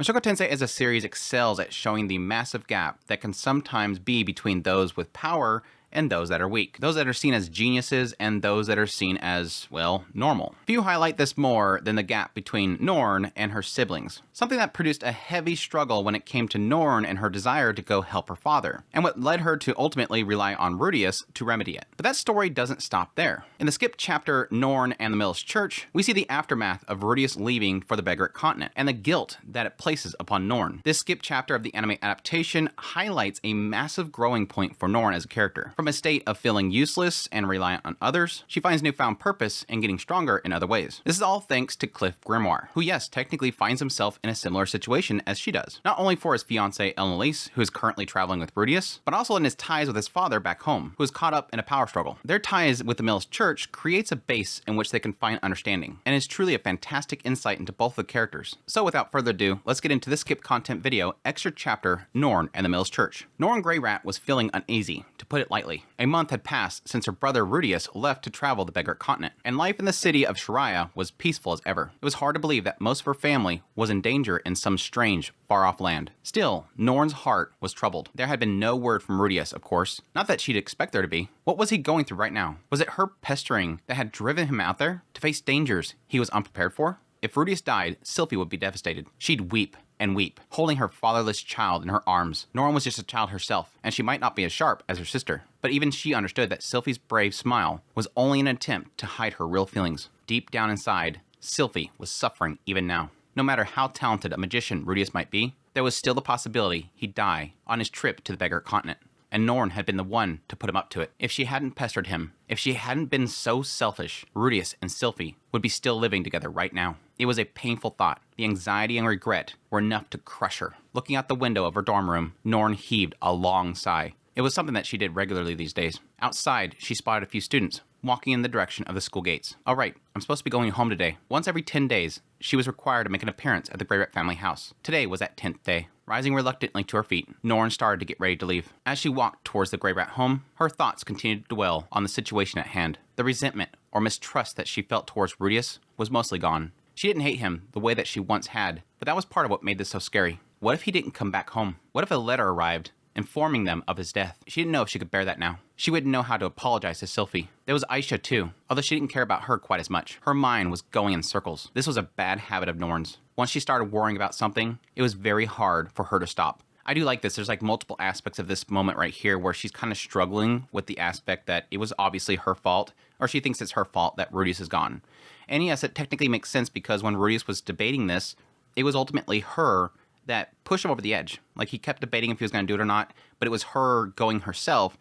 Mushoku Tensei as a series excels at showing the massive gap that can sometimes be between those with power and those that are weak, those that are seen as geniuses and those that are seen as, well, normal. Few highlight this more than the gap between Norn and her siblings, something that produced a heavy struggle when it came to Norn and her desire to go help her father, and what led her to ultimately rely on Rudeus to remedy it. But that story doesn't stop there. In the skipped chapter, Norn and the Millis Church, we see the aftermath of Rudeus leaving for the Beggar continent, and the guilt that it places upon Norn. This skipped chapter of the anime adaptation highlights a massive growing point for Norn as a character. From a state of feeling useless and reliant on others, she finds newfound purpose and getting stronger in other ways. This is all thanks to Cliff Grimoire, who yes, technically finds himself in a similar situation as she does. Not only for his fiancée Elise, who is currently traveling with Rudeus, but also in his ties with his father back home, who is caught up in a power struggle. Their ties with the Millis Church creates a base in which they can find understanding, and is truly a fantastic insight into both the characters. So without further ado, let's get into this skip content video, extra chapter, Norn and the Millis Church. Norn Grey Rat was feeling uneasy, to put it lightly. A month had passed since her brother Rudeus left to travel the Beggar continent, and life in the city of Shiraya was peaceful as ever. It was hard to believe that most of her family was in danger in some strange, far-off land. Still, Norn's heart was troubled. There had been no word from Rudeus, of course. Not that she'd expect there to be. What was he going through right now? Was it her pestering that had driven him out there to face dangers he was unprepared for? If Rudeus died, Sylphie would be devastated. She'd weep and weep, holding her fatherless child in her arms. Norn was just a child herself, and she might not be as sharp as her sister. But even she understood that Sylphie's brave smile was only an attempt to hide her real feelings. Deep down inside, Sylphie was suffering even now. No matter how talented a magician Rudeus might be, there was still the possibility he'd die on his trip to the Beggar continent. And Norn had been the one to put him up to it. If she hadn't pestered him, if she hadn't been so selfish, Rudeus and Sylphie would be still living together right now. It was a painful thought. The anxiety and regret were enough to crush her. Looking out the window of her dorm room, Norn heaved a long sigh. It was something that she did regularly these days. Outside, she spotted a few students walking in the direction of the school gates. All right, I'm supposed to be going home today. Once every 10 days, she was required to make an appearance at the Grey Rat family house. Today was that 10th day. Rising reluctantly to her feet, Norn started to get ready to leave. As she walked towards the Grey Rat home, her thoughts continued to dwell on the situation at hand. The resentment or mistrust that she felt towards Rudeus was mostly gone. She didn't hate him the way that she once had, but that was part of what made this so scary. What if he didn't come back home? What if a letter arrived informing them of his death? She didn't know if she could bear that now. She wouldn't know how to apologize to Sylphie. There was Aisha too, although she didn't care about her quite as much. Her mind was going in circles. This was a bad habit of Norn's. Once she started worrying about something, it was very hard for her to stop. I do like this. There's like multiple aspects of this moment right here where she's kind of struggling with the aspect that it was obviously her fault, or she thinks it's her fault that Rudeus is gone. And yes, it technically makes sense because when Rudeus was debating this, it was ultimately her that pushed him over the edge. Like he kept debating if he was going to do it or not, but it was her going herself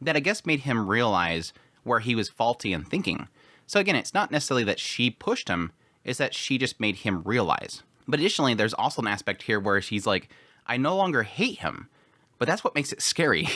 that I guess made him realize where he was faulty in thinking. So again, it's not necessarily that she pushed him, it's that she just made him realize. But additionally, there's also an aspect here where she's like, I no longer hate him, but that's what makes it scary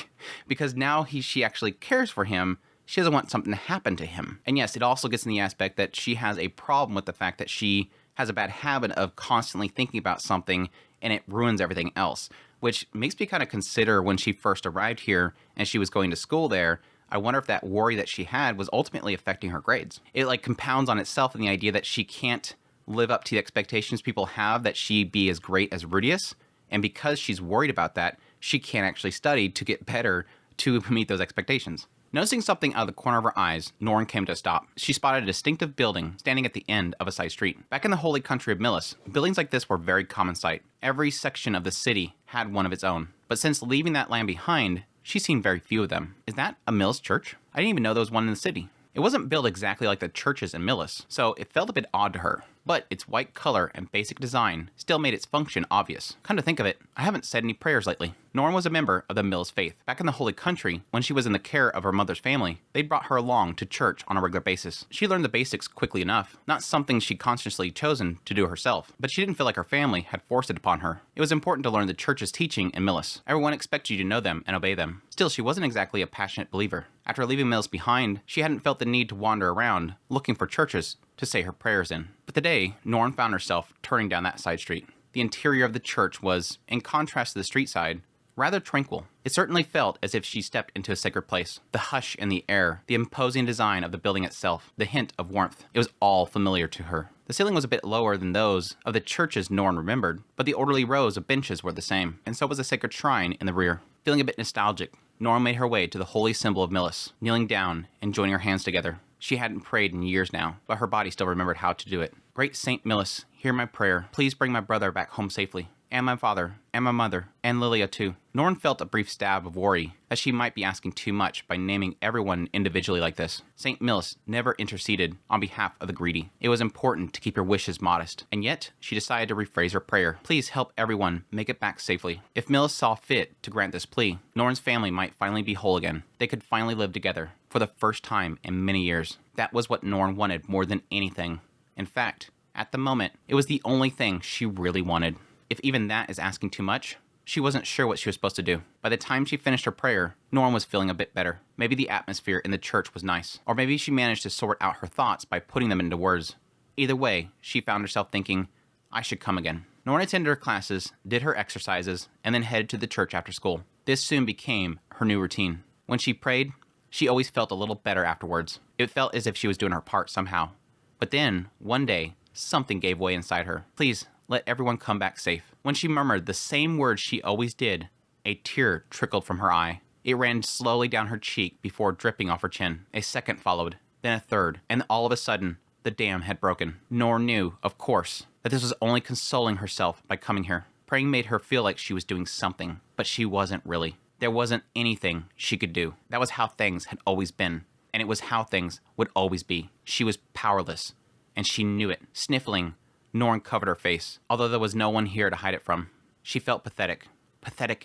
because now she actually cares for him. She doesn't want something to happen to him. And yes, it also gets in the aspect that she has a problem with the fact that she has a bad habit of constantly thinking about something and it ruins everything else, which makes me kind of consider when she first arrived here and she was going to school there, I wonder if that worry that she had was ultimately affecting her grades. It like compounds on itself in the idea that she can't live up to the expectations people have that she be as great as Rudeus, and because she's worried about that, she can't actually study to get better to meet those expectations. Noticing something out of the corner of her eyes, Norn came to a stop. She spotted a distinctive building standing at the end of a side street. Back in the holy country of Millis, buildings like this were a very common sight. Every section of the city had one of its own. But since leaving that land behind, she's seen very few of them. Is that a Millis church? I didn't even know there was one in the city. It wasn't built exactly like the churches in Millis, so it felt a bit odd to her. But its white color and basic design still made its function obvious. Come to think of it, I haven't said any prayers lately. Norn was a member of the Millis faith. Back in the Holy Country, when she was in the care of her mother's family, they brought her along to church on a regular basis. She learned the basics quickly enough, not something she'd consciously chosen to do herself, but she didn't feel like her family had forced it upon her. It was important to learn the church's teaching in Millis. Everyone expected you to know them and obey them. Still, she wasn't exactly a passionate believer. After leaving Millis behind, she hadn't felt the need to wander around, looking for churches to say her prayers in. But today, Norn found herself turning down that side street. The interior of the church was, in contrast to the street side, rather tranquil. It certainly felt as if she stepped into a sacred place. The hush in the air, the imposing design of the building itself, the hint of warmth, it was all familiar to her. The The ceiling was a bit lower than those of the churches Norn remembered, but the orderly rows of benches were the same, and so was a sacred shrine in the rear. Feeling a bit nostalgic, Norn made her way to the holy symbol of Millis, kneeling down and joining her hands together. She hadn't prayed in years now, but her body still remembered how to do it. Great Saint Millis, hear my prayer. Please bring my brother back home safely. And my father, and my mother, and Lilia too. Norn felt a brief stab of worry that she might be asking too much by naming everyone individually like this. Saint Millis never interceded on behalf of the greedy. It was important to keep her wishes modest, and yet she decided to rephrase her prayer. Please help everyone make it back safely. If Millis saw fit to grant this plea, Norn's family might finally be whole again. They could finally live together for the first time in many years. That was what Norn wanted more than anything. In fact, at the moment, it was the only thing she really wanted. If even that is asking too much, she wasn't sure what she was supposed to do. By the time she finished her prayer, Norn was feeling a bit better. Maybe the atmosphere in the church was nice, or maybe she managed to sort out her thoughts by putting them into words. Either way, she found herself thinking, I should come again. Norn attended her classes, did her exercises, and then headed to the church after school. This soon became her new routine. When she prayed, she always felt a little better afterwards. It felt as if she was doing her part somehow. But then, one day, something gave way inside her. Please, let everyone come back safe. When she murmured the same words she always did, a tear trickled from her eye. It ran slowly down her cheek before dripping off her chin. A second followed, then a third, and all of a sudden, the dam had broken. Norn knew, of course, that this was only consoling herself by coming here. Praying made her feel like she was doing something, but she wasn't really. There wasn't anything she could do. That was how things had always been, and it was how things would always be. She was powerless, and she knew it. Sniffling, Norn covered her face, although there was no one here to hide it from. She felt pathetic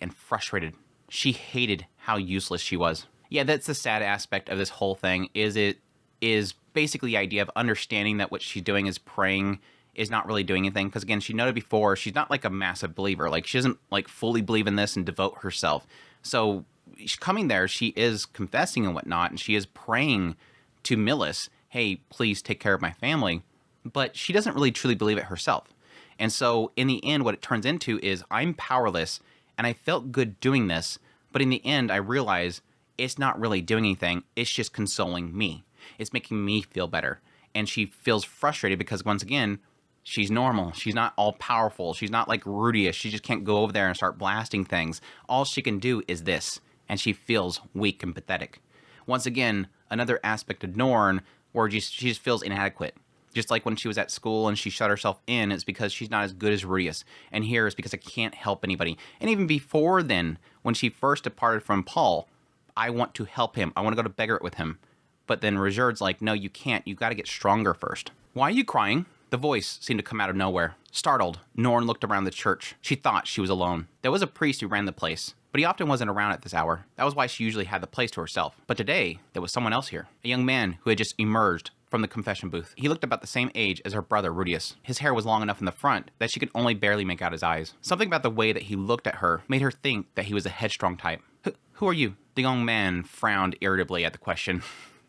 and frustrated. She hated how useless she was. Yeah, that's the sad aspect of this whole thing, it is basically the idea of understanding that what she's doing is praying is not really doing anything. Because again, she noted before, she's not like a massive believer. Like, she doesn't like fully believe in this and devote herself. So coming there, she is confessing and whatnot, and she is praying to Millis, hey, please take care of my family. But she doesn't really truly believe it herself. And so in the end, what it turns into is I'm powerless and I felt good doing this. But in the end, I realize it's not really doing anything. It's just consoling me. It's making me feel better. And she feels frustrated because once again, she's normal. She's not all powerful. She's not like Rudeus. She just can't go over there and start blasting things. All she can do is this. And she feels weak and pathetic. Once again, another aspect of Norn where she just feels inadequate. Just like when she was at school and she shut herself in, it's because she's not as good as Rudeus. And here it's because I can't help anybody. And even before then, when she first departed from Paul, I want to help him. I want to go to Beggaret with him. But then Rajurd's like, no, you can't. You got to get stronger first. Why are you crying? The voice seemed to come out of nowhere. Startled, Norn looked around the church. She thought she was alone. There was a priest who ran the place, but he often wasn't around at this hour. That was why she usually had the place to herself. But today, there was someone else here. A young man who had just emerged from the confession booth. He looked about the same age as her brother, Rudeus. His hair was long enough in the front that she could only barely make out his eyes. Something about the way that he looked at her made her think that he was a headstrong type. Who are you? The young man frowned irritably at the question.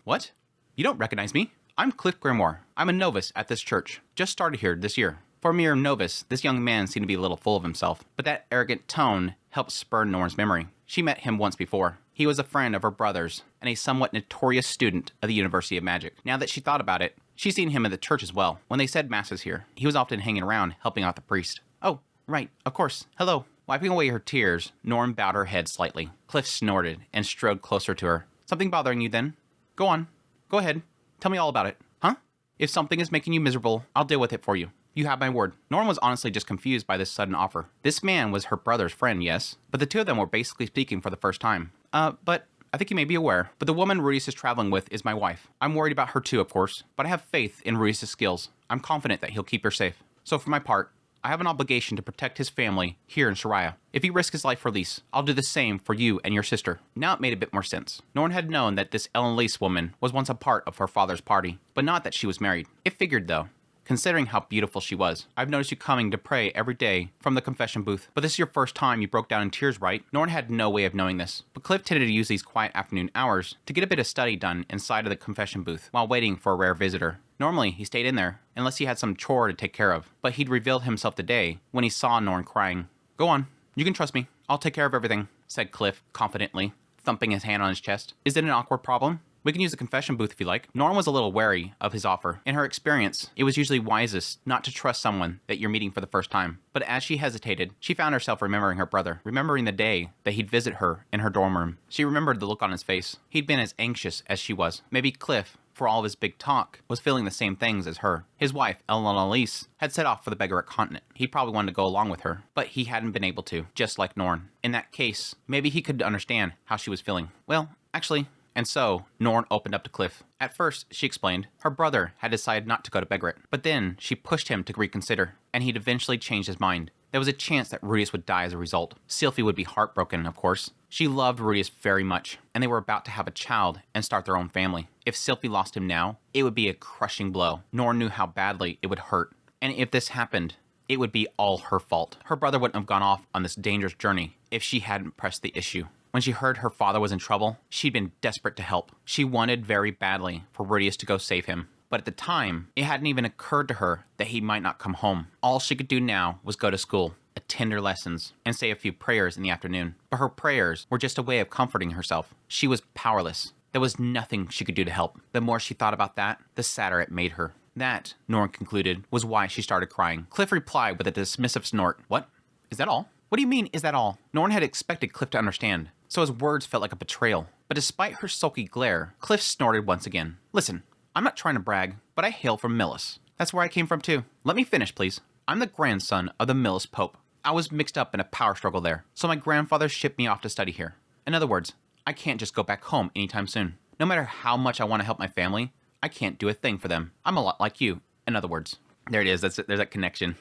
What? You don't recognize me? I'm Cliff Grimoire. I'm a novice at this church. Just started here this year. For a mere novice, this young man seemed to be a little full of himself, but that arrogant tone helped spur Norn's memory. She met him once before. He was a friend of her brother's and a somewhat notorious student of the University of Magic. Now that she thought about it, she's seen him at the church as well. When they said masses here, he was often hanging around helping out the priest. Oh, right, of course. Hello. Wiping away her tears, Norn bowed her head slightly. Cliff snorted and strode closer to her. Something bothering you then? Go on. Go ahead. Tell me all about it. Huh? If something is making you miserable, I'll deal with it for you. You have my word. Norn was honestly just confused by this sudden offer. This man was her brother's friend, yes, but the two of them were basically speaking for the first time. But I think you may be aware, but the woman Rudeus is traveling with is my wife. I'm worried about her too, of course, but I have faith in Rudeus' skills. I'm confident that he'll keep her safe. So for my part, I have an obligation to protect his family here in Shariah. If he risks his life for Lise, I'll do the same for you and your sister. Now it made a bit more sense. Norn had known that this Ellen Lise woman was once a part of her father's party, but not that she was married. It figured though. Considering how beautiful she was. I've noticed you coming to pray every day from the confession booth, but this is your first time you broke down in tears, right? Norn had no way of knowing this, but Cliff tended to use these quiet afternoon hours to get a bit of study done inside of the confession booth while waiting for a rare visitor. Normally, he stayed in there, unless he had some chore to take care of, but he'd revealed himself today when he saw Norn crying. Go on, you can trust me. I'll take care of everything, said Cliff confidently, thumping his hand on his chest. Is it an awkward problem? We can use the confession booth if you like. Norn was a little wary of his offer. In her experience, it was usually wisest not to trust someone that you're meeting for the first time. But as she hesitated, she found herself remembering her brother, remembering the day that he'd visit her in her dorm room. She remembered the look on his face. He'd been as anxious as she was. Maybe Cliff, for all of his big talk, was feeling the same things as her. His wife, Elise, had set off for the Beggaret continent. He probably wanted to go along with her, but he hadn't been able to, just like Norn. In that case, maybe he could understand how she was feeling. Well, actually... And so, Norn opened up to Cliff. At first, she explained, her brother had decided not to go to Beggaret, but then she pushed him to reconsider, and he'd eventually changed his mind. There was a chance that Rudeus would die as a result. Sylphie would be heartbroken, of course. She loved Rudeus very much, and they were about to have a child and start their own family. If Sylphie lost him now, it would be a crushing blow. Norn knew how badly it would hurt, and if this happened, it would be all her fault. Her brother wouldn't have gone off on this dangerous journey if she hadn't pressed the issue. When she heard her father was in trouble, she'd been desperate to help. She wanted very badly for Rudeus to go save him. But at the time, it hadn't even occurred to her that he might not come home. All she could do now was go to school, attend her lessons, and say a few prayers in the afternoon. But her prayers were just a way of comforting herself. She was powerless. There was nothing she could do to help. The more she thought about that, the sadder it made her. That, Norn concluded, was why she started crying. Cliff replied with a dismissive snort. What? Is that all? What do you mean, is that all? Norn had expected Cliff to understand, so his words felt like a betrayal. But despite her sulky glare, Cliff snorted once again. Listen, I'm not trying to brag, but I hail from Millis. That's where I came from too. Let me finish, please. I'm the grandson of the Millis Pope. I was mixed up in a power struggle there, so my grandfather shipped me off to study here. In other words, I can't just go back home anytime soon. No matter how much I want to help my family, I can't do a thing for them. I'm a lot like you, in other words. There it is. There's that connection.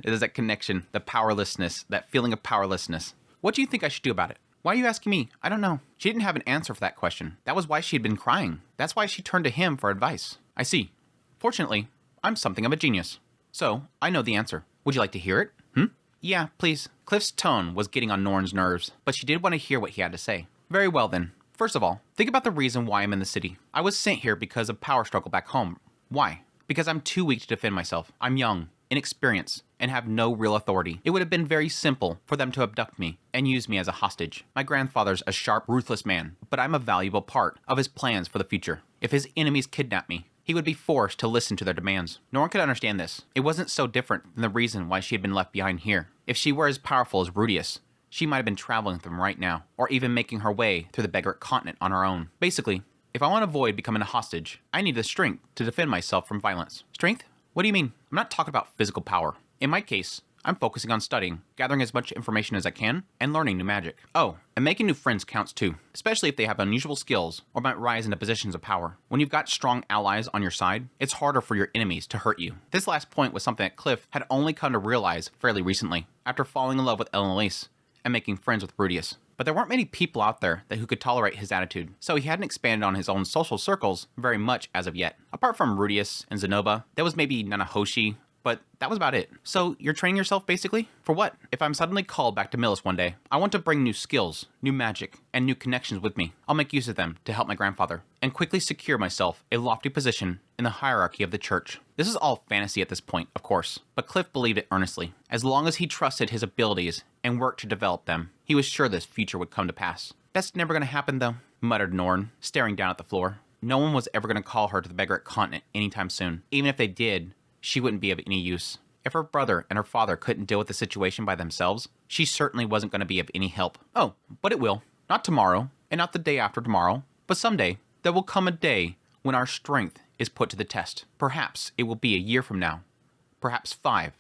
There's that connection, the powerlessness, that feeling of powerlessness. What do you think I should do about it? Why are you asking me? I don't know. She didn't have an answer for that question. That was why she had been crying. That's why she turned to him for advice. I see. Fortunately, I'm something of a genius. So, I know the answer. Would you like to hear it? Yeah, please. Cliff's tone was getting on Norn's nerves, but she did want to hear what he had to say. Very well then. First of all, think about the reason why I'm in the city. I was sent here because of power struggle back home. Why? Because I'm too weak to defend myself. I'm young, inexperienced, and have no real authority. It would have been very simple for them to abduct me and use me as a hostage. My grandfather's a sharp, ruthless man, but I'm a valuable part of his plans for the future. If his enemies kidnap me, he would be forced to listen to their demands. No one could understand this. It wasn't so different than the reason why she had been left behind here. If she were as powerful as Rudeus, she might have been traveling with him right now, or even making her way through the Beggaret continent on her own. Basically, if I want to avoid becoming a hostage, I need the strength to defend myself from violence. Strength? What do you mean? I'm not talking about physical power. In my case, I'm focusing on studying, gathering as much information as I can, and learning new magic. Oh, and making new friends counts too, especially if they have unusual skills or might rise into positions of power. When you've got strong allies on your side, it's harder for your enemies to hurt you. This last point was something that Cliff had only come to realize fairly recently, after falling in love with Elise and making friends with Rudeus. But there weren't many people out there who could tolerate his attitude, so he hadn't expanded on his own social circles very much as of yet. Apart from Rudeus and Zenoba, there was maybe Nanahoshi, but that was about it. So you're training yourself basically? For what? If I'm suddenly called back to Millis one day, I want to bring new skills, new magic, and new connections with me. I'll make use of them to help my grandfather, and quickly secure myself a lofty position in the hierarchy of the church. This is all fantasy at this point, of course, but Cliff believed it earnestly. As long as he trusted his abilities and worked to develop them, he was sure this future would come to pass. That's never gonna happen though, muttered Norn, staring down at the floor. No one was ever gonna call her to the Beggaret continent anytime soon. Even if they did, she wouldn't be of any use. If her brother and her father couldn't deal with the situation by themselves, she certainly wasn't going to be of any help. Oh, but it will. Not tomorrow, and not the day after tomorrow, but someday. There will come a day when our strength is put to the test. Perhaps it will be a year from now. Perhaps 5,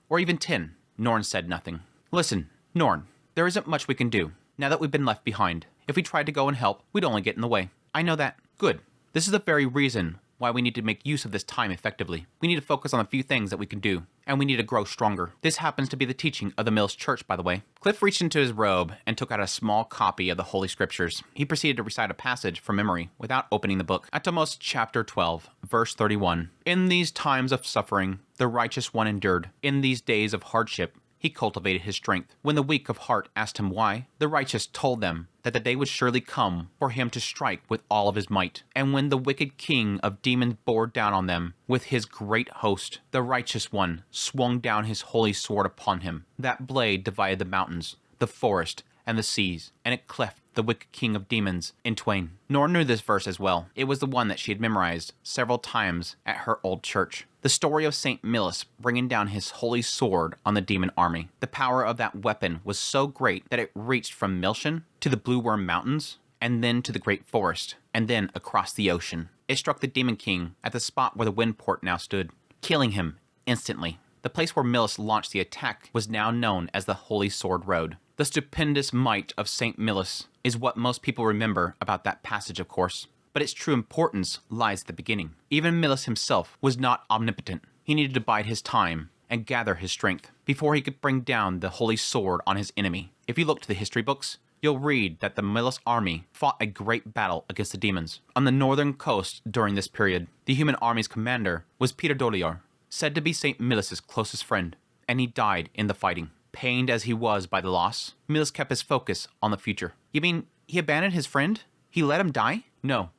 or even 10. Norn said nothing. Listen, Norn, there isn't much we can do, now that we've been left behind. If we tried to go and help, we'd only get in the way. I know that. Good. This is the very reason why we need to make use of this time effectively. We need to focus on a few things that we can do, and we need to grow stronger. This happens to be the teaching of the Millis Church, by the way. Cliff reached into his robe and took out a small copy of the Holy Scriptures. He proceeded to recite a passage from memory without opening the book. Atomos chapter 12, verse 31. In these times of suffering, the righteous one endured. In these days of hardship, he cultivated his strength. When the weak of heart asked him why, the righteous told them that the day would surely come for him to strike with all of his might. And when the wicked king of demons bore down on them with his great host, the righteous one swung down his holy sword upon him. That blade divided the mountains, the forest, and the seas, and it cleft the wicked king of demons in twain. Norn knew this verse as well. It was the one that she had memorized several times at her old church. The story of Saint Millis bringing down his holy sword on the demon army. The power of that weapon was so great that it reached from Milshan to the Blue Worm Mountains, and then to the Great Forest, and then across the ocean. It struck the Demon King at the spot where the Windport now stood, killing him instantly. The place where Millis launched the attack was now known as the Holy Sword Road. The stupendous might of Saint Millis is what most people remember about that passage, of course, but its true importance lies at the beginning. Even Millis himself was not omnipotent. He needed to bide his time and gather his strength before he could bring down the holy sword on his enemy. If you look to the history books, you'll read that the Millis army fought a great battle against the demons. On the northern coast during this period, the human army's commander was Peter Dolior, said to be St. Millis' closest friend, and he died in the fighting. Pained as he was by the loss, Millis kept his focus on the future. You mean he abandoned his friend? He let him die? No.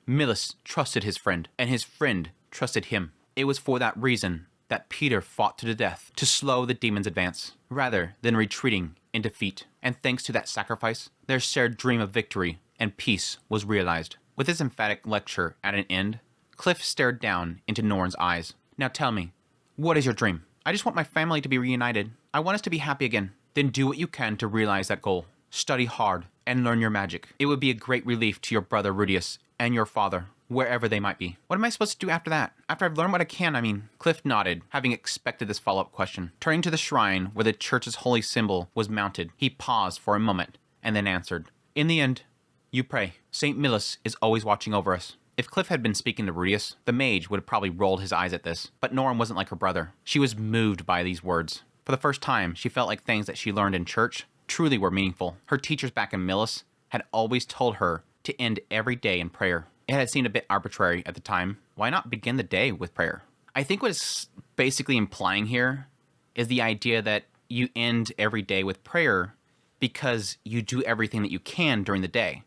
Millis trusted his friend, and his friend trusted him. It was for that reason that Peter fought to the death to slow the demons' advance, rather than retreating in defeat. And thanks to that sacrifice, their shared dream of victory and peace was realized. With this emphatic lecture at an end, Cliff stared down into Norn's eyes. Now tell me, what is your dream? I just want my family to be reunited. I want us to be happy again. Then do what you can to realize that goal. Study hard and learn your magic. It would be a great relief to your brother Rudeus and your father, wherever they might be. What am I supposed to do after that? After I've learned what I can, Cliff nodded, having expected this follow-up question. Turning to the shrine where the church's holy symbol was mounted, he paused for a moment and then answered. In the end, you pray. St. Millis is always watching over us. If Cliff had been speaking to Rudeus, the mage would have probably rolled his eyes at this, but Norn wasn't like her brother. She was moved by these words. For the first time, she felt like things that she learned in church truly were meaningful. Her teachers back in Millis had always told her to end every day in prayer. It had seemed a bit arbitrary at the time. Why not begin the day with prayer? I think what it's basically implying here is the idea that you end every day with prayer because you do everything that you can during the day.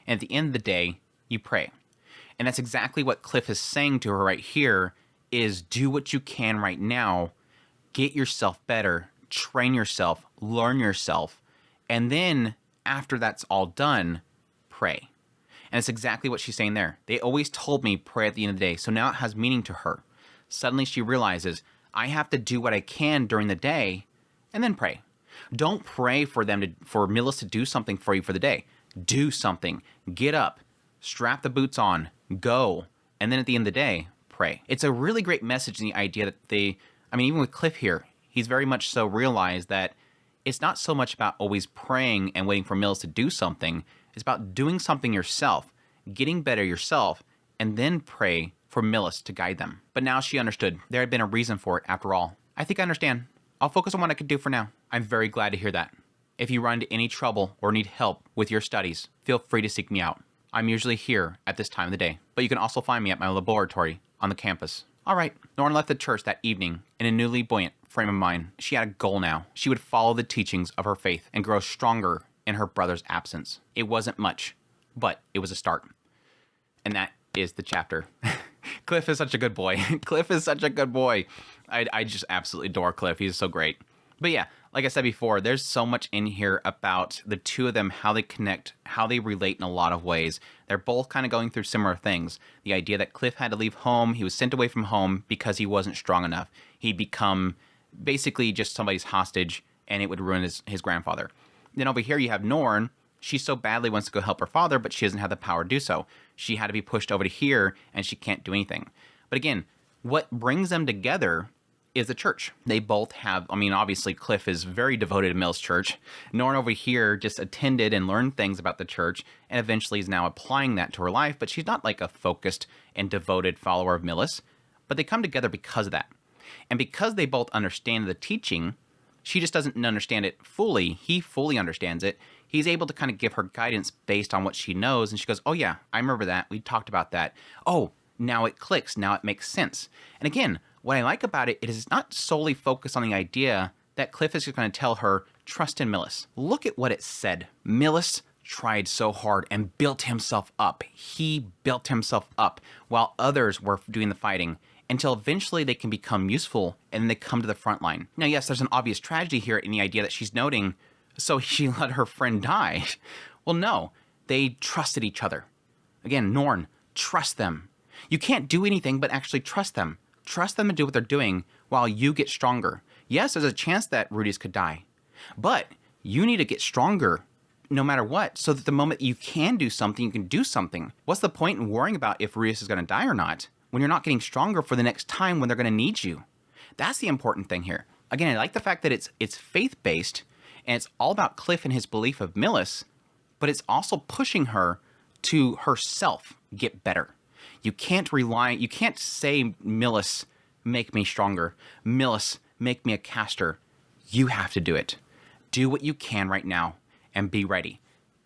And at the end of the day, you pray. And that's exactly what Cliff is saying to her right here, is do what you can right now, get yourself better, train yourself, learn yourself, and then after that's all done, pray. And it's exactly what she's saying there. They always told me pray at the end of the day, so now it has meaning to her. Suddenly she realizes, I have to do what I can during the day, and then pray. Don't pray for Millis to do something for you for the day. Do something. Get up. Strap the boots on. Go. And then at the end of the day, pray. It's a really great message in the idea that even with Cliff here, he's very much so realized that it's not so much about always praying and waiting for Millis to do something. It's about doing something yourself, getting better yourself, and then pray for Millis to guide them. But now she understood. There had been a reason for it after all. I think I understand. I'll focus on what I can do for now. I'm very glad to hear that. If you run into any trouble or need help with your studies, feel free to seek me out. I'm usually here at this time of the day, but you can also find me at my laboratory on the campus. All right, Norn left the church that evening in a newly buoyant frame of mind. She had a goal now. She would follow the teachings of her faith and grow stronger in her brother's absence. It wasn't much, but it was a start. And that is the chapter. Cliff is such a good boy. Cliff is such a good boy. I just absolutely adore Cliff. He's so great. But yeah, like I said before, there's so much in here about the two of them, how they connect, how they relate in a lot of ways. They're both kind of going through similar things. The idea that Cliff had to leave home, he was sent away from home because he wasn't strong enough. He'd become basically just somebody's hostage, and it would ruin his grandfather. Then over here you have Norn. She so badly wants to go help her father, but she doesn't have the power to do so. She had to be pushed over to here, and she can't do anything. But again, what brings them together is the church. They both have, obviously Cliff is very devoted to Millis Church. Norn over here just attended and learned things about the church, and eventually is now applying that to her life, but she's not like a focused and devoted follower of Millis. But they come together because of that. And because they both understand the teaching, she just doesn't understand it fully. He fully understands it. He's able to kind of give her guidance based on what she knows, and she goes, oh yeah, I remember that. We talked about that. Oh, now it clicks. Now it makes sense. And again, what I like about it is it's not solely focused on the idea that Cliff is just going to tell her, trust in Millis. Look at what it said. Millis tried so hard and built himself up. He built himself up while others were doing the fighting until eventually they can become useful and then they come to the front line. Now, yes, there's an obvious tragedy here in the idea that she's noting, so she let her friend die. Well, no, they trusted each other. Again, Norn, trust them. You can't do anything but actually trust them. Trust them to do what they're doing while you get stronger. Yes, there's a chance that Rudeus could die, but you need to get stronger no matter what, so that the moment you can do something, you can do something. What's the point in worrying about if Rudeus is going to die or not when you're not getting stronger for the next time when they're going to need you? That's the important thing here. Again, I like the fact that it's faith-based, and it's all about Cliff and his belief of Millis, but it's also pushing her to herself get better. You can't say, Millis, make me stronger. Millis, make me a caster. You have to do it. Do what you can right now and be ready.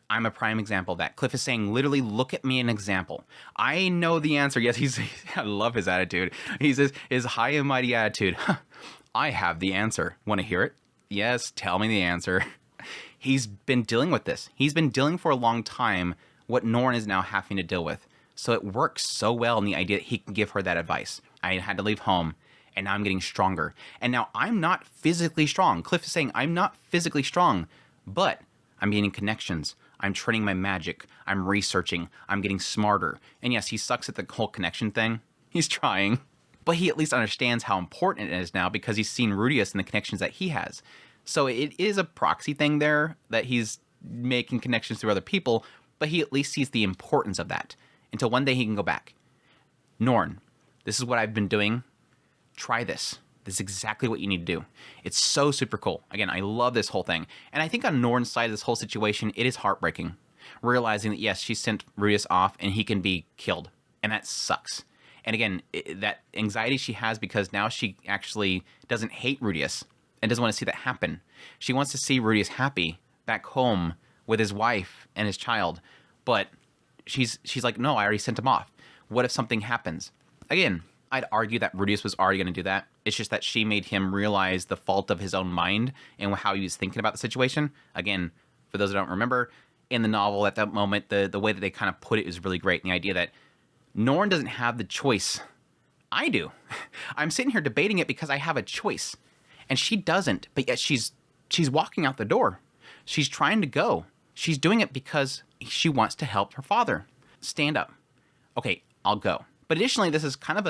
I'm a prime example of that. Cliff is saying, literally, look at me an example. I know the answer. Yes, I love his attitude. He says, his high and mighty attitude. I have the answer. Want to hear it? Yes, tell me the answer. He's been dealing with this. He's been dealing for a long time what Norn is now having to deal with. So it works so well in the idea that he can give her that advice. I had to leave home, and now I'm getting stronger. And now I'm not physically strong. Cliff is saying, I'm not physically strong, but I'm gaining connections. I'm training my magic. I'm researching. I'm getting smarter. And yes, he sucks at the whole connection thing. He's trying. But he at least understands how important it is now because he's seen Rudeus and the connections that he has. So it is a proxy thing there that he's making connections through other people, but he at least sees the importance of that until one day he can go back. Norn, this is what I've been doing. Try this. This is exactly what you need to do. It's so super cool. Again, I love this whole thing. And I think on Norn's side of this whole situation, it is heartbreaking. Realizing that, yes, she sent Rudeus off and he can be killed. And that sucks. And again, that anxiety she has because now she actually doesn't hate Rudeus and doesn't want to see that happen. She wants to see Rudeus happy back home with his wife and his child. But she's like, no, I already sent him off. What if something happens? Again, I'd argue that Rudeus was already going to do that. It's just that she made him realize the fault of his own mind and how he was thinking about the situation. Again, for those that don't remember, in the novel at that moment, the way that they kind of put it is really great. And the idea that Norn doesn't have the choice. I do. I'm sitting here debating it because I have a choice. And she doesn't, but yet she's walking out the door. She's trying to go. She's doing it because she wants to help her father. Stand up. Okay, I'll go. But additionally, this is kind of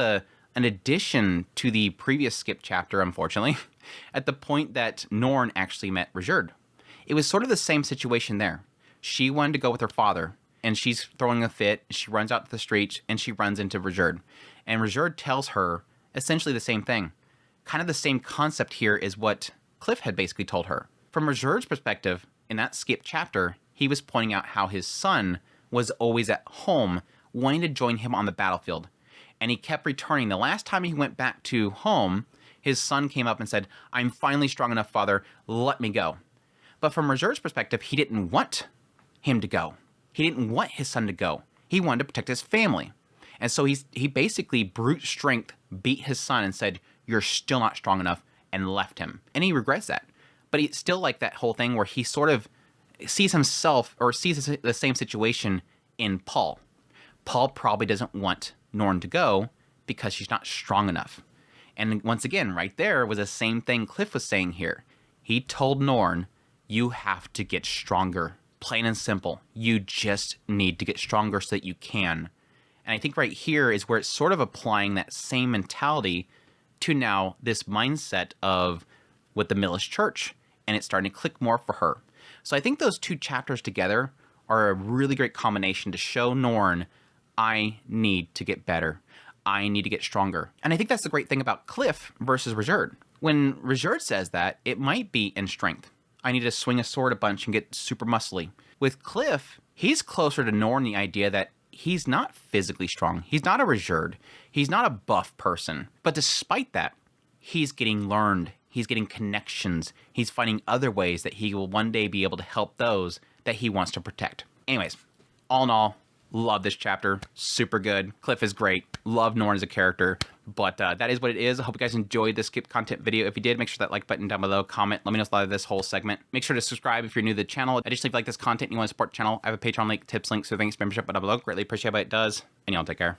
an addition to the previous skip chapter, unfortunately, at the point that Norn actually met Rajerd. It was sort of the same situation there. She wanted to go with her father, and she's throwing a fit. She runs out to the street, and she runs into Rajerd. And Rajerd tells her essentially the same thing. Kind of the same concept here is what Cliff had basically told her. From Rajerd's perspective, in that skip chapter, he was pointing out how his son was always at home wanting to join him on the battlefield. And he kept returning. The last time he went back to home, his son came up and said, I'm finally strong enough, father, let me go. But from Rajerd's perspective, he didn't want him to go. He didn't want his son to go. He wanted to protect his family. And so he basically brute strength beat his son and said, you're still not strong enough, and left him. And he regrets that. But it's still like that whole thing where he sort of sees himself or sees the same situation in Paul. Paul probably doesn't want Norn to go because she's not strong enough. And once again, right there was the same thing Cliff was saying here. He told Norn, you have to get stronger. Plain and simple. You just need to get stronger so that you can. And I think right here is where it's sort of applying that same mentality to now this mindset of with the Millis Church. And it's starting to click more for her. So I think those two chapters together are a really great combination to show Norn, I need to get better. I need to get stronger. And I think that's the great thing about Cliff versus Rajerd. When Rajerd says that, it might be in strength. I need to swing a sword a bunch and get super muscly. With Cliff, he's closer to Norn, the idea that he's not physically strong. He's not a Rajerd. He's not a buff person. But despite that, he's getting learned. He's getting connections. He's finding other ways that he will one day be able to help those that he wants to protect. Anyways, all in all, love this chapter. Super good. Cliff is great. Love Norn as a character. But that is what it is. I hope you guys enjoyed this skip content video. If you did, make sure that like button down below. Comment. Let me know if you like this whole segment. Make sure to subscribe if you're new to the channel. Additionally, if you like this content and you want to support the channel, I have a Patreon link, tips, links, so thanks, membership down below. Greatly appreciate what it does. And y'all take care.